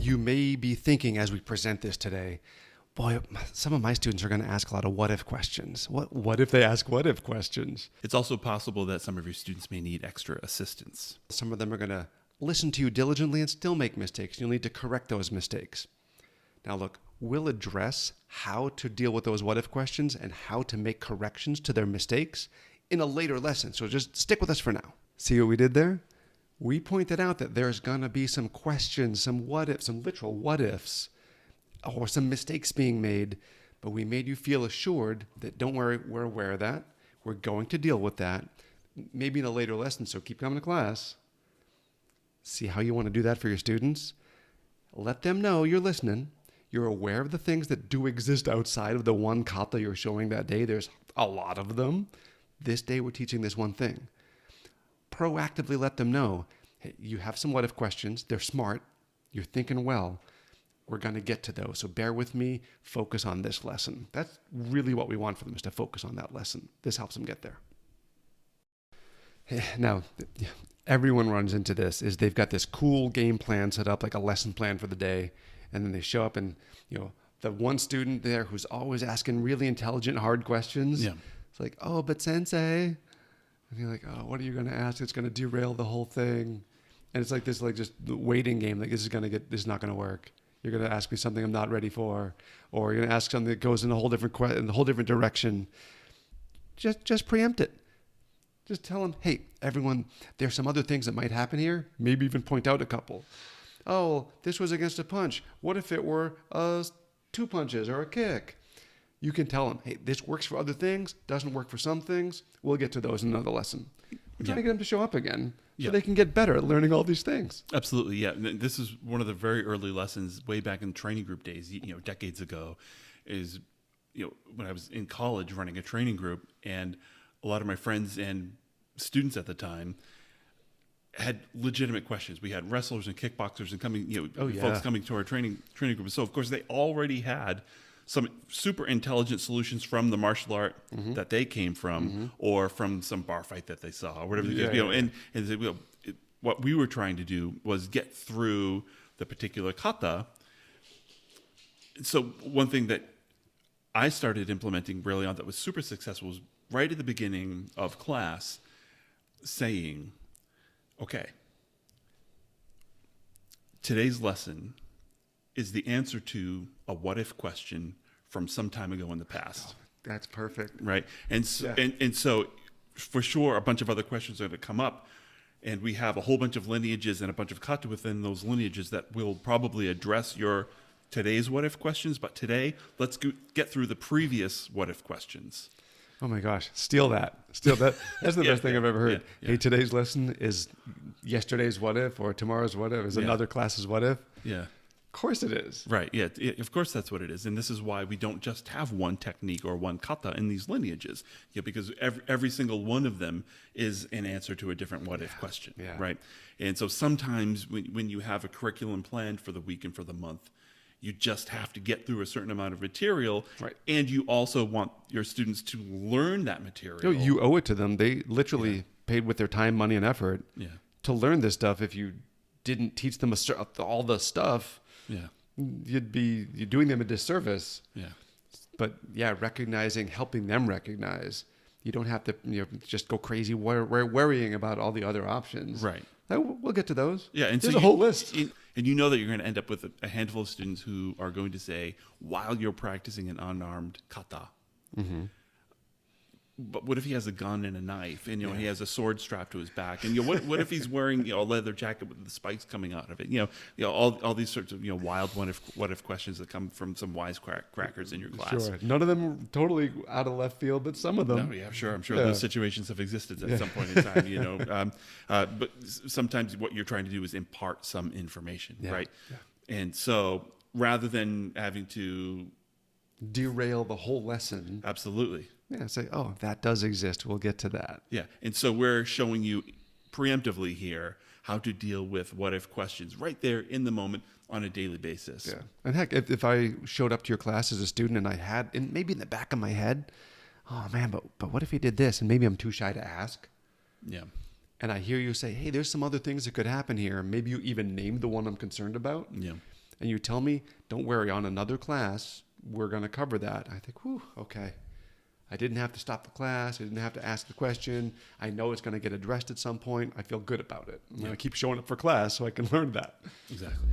you may be thinking as we present this today, boy, some of my students are going to ask a lot of what-if questions. What if they ask what-if questions? It's also possible that some of your students may need extra assistance. Some of them are going to listen to you diligently and still make mistakes. You'll need to correct those mistakes. Now look, we'll address how to deal with those what-if questions and how to make corrections to their mistakes in a later lesson. So just stick with us for now. See what we did there? We pointed out that there's going to be some questions, some what-ifs, some literal what-ifs, or some mistakes being made, but we made you feel assured that don't worry, we're aware of that. We're going to deal with that, maybe in a later lesson, so keep coming to class. See how you want to do that for your students. Let them know you're listening. You're aware of the things that do exist outside of the one kata you're showing that day. There's a lot of them. This day we're teaching this one thing. Proactively let them know, hey, you have some what-if questions. They're smart. You're thinking well. We're going to get to those. So bear with me. Focus on this lesson. That's really what we want for them, is to focus on that lesson. This helps them get there. Now, everyone runs into this, is they've got this cool game plan set up, like a lesson plan for the day. And then they show up and, the one student there who's always asking really intelligent, hard questions. Yeah. It's like, oh, but sensei. And you're like, oh, what are you going to ask? It's going to derail the whole thing. And it's like this, like just the waiting game. Like this is not going to work. You're going to ask me something I'm not ready for, or you're going to ask something that goes in a whole different direction. Just preempt it. Just tell them, hey, everyone, there's some other things that might happen here. Maybe even point out a couple. Oh, this was against a punch. What if it were 2 punches or a kick? You can tell them, hey, this works for other things, doesn't work for some things. We'll get to those in another lesson. We're trying to get them to show up again so they can get better at learning all these things. Absolutely, yeah. This is one of the very early lessons way back in training group days, decades ago, is, when I was in college running a training group, and a lot of my friends and students at the time had legitimate questions. We had wrestlers and kickboxers and folks coming to our training group. So of course they already had some super intelligent solutions from the martial art that they came from, or from some bar fight that they saw, or whatever. And what we were trying to do was get through the particular kata. So one thing that I started implementing early on that was super successful was right at the beginning of class saying, okay, today's lesson is the answer to a what-if question from some time ago in the past. Oh, that's perfect. Right? And so, and so, for sure, a bunch of other questions are going to come up, and we have a whole bunch of lineages and a bunch of kata within those lineages that will probably address your today's what-if questions. But today, let's get through the previous what-if questions. Oh my gosh, steal that. That's the best thing I've ever heard. Yeah. Hey, today's lesson is yesterday's what if, or tomorrow's what if, is another class's what if. Yeah. Of course it is. Right, yeah, of course that's what it is. And this is why we don't just have one technique or one kata in these lineages, because every single one of them is an answer to a different what if question, right? And so sometimes when you have a curriculum planned for the week and for the month, you just have to get through a certain amount of material, right? And you also want your students to learn that material. You owe it to them. They literally paid with their time, money, and effort to learn this stuff. If you didn't teach them all the stuff, you'd be doing them a disservice. Yeah. But helping them recognize, you don't have to just go crazy worrying about all the other options. Right. We'll get to those. Yeah, and there's so a whole list. And you know that you're going to end up with a handful of students who are going to say, while you're practicing an unarmed kata, but what if he has a gun and a knife, and he has a sword strapped to his back, and what if he's wearing a leather jacket with the spikes coming out of it? All these sorts of wild what if questions that come from some wisecrackers in your class. Sure, none of them are totally out of left field, but some of them. No, yeah, sure. I'm sure those situations have existed at some point in time. But sometimes what you're trying to do is impart some information, right? Yeah. And so rather than having to derail the whole lesson, absolutely. Yeah, say, oh, that does exist. We'll get to that. Yeah, and so we're showing you preemptively here how to deal with what-if questions right there in the moment on a daily basis. Yeah, and heck, if I showed up to your class as a student and I had, and maybe in the back of my head, oh man, but what if he did this? And maybe I'm too shy to ask. Yeah. And I hear you say, hey, there's some other things that could happen here. Maybe you even named the one I'm concerned about. Yeah. and you tell me, don't worry, on another class, we're going to cover that. I think, whew, okay. I didn't have to stop the class. I didn't have to ask the question. I know it's going to get addressed at some point. I feel good about it. I'm going to keep showing up for class so I can learn that. Exactly.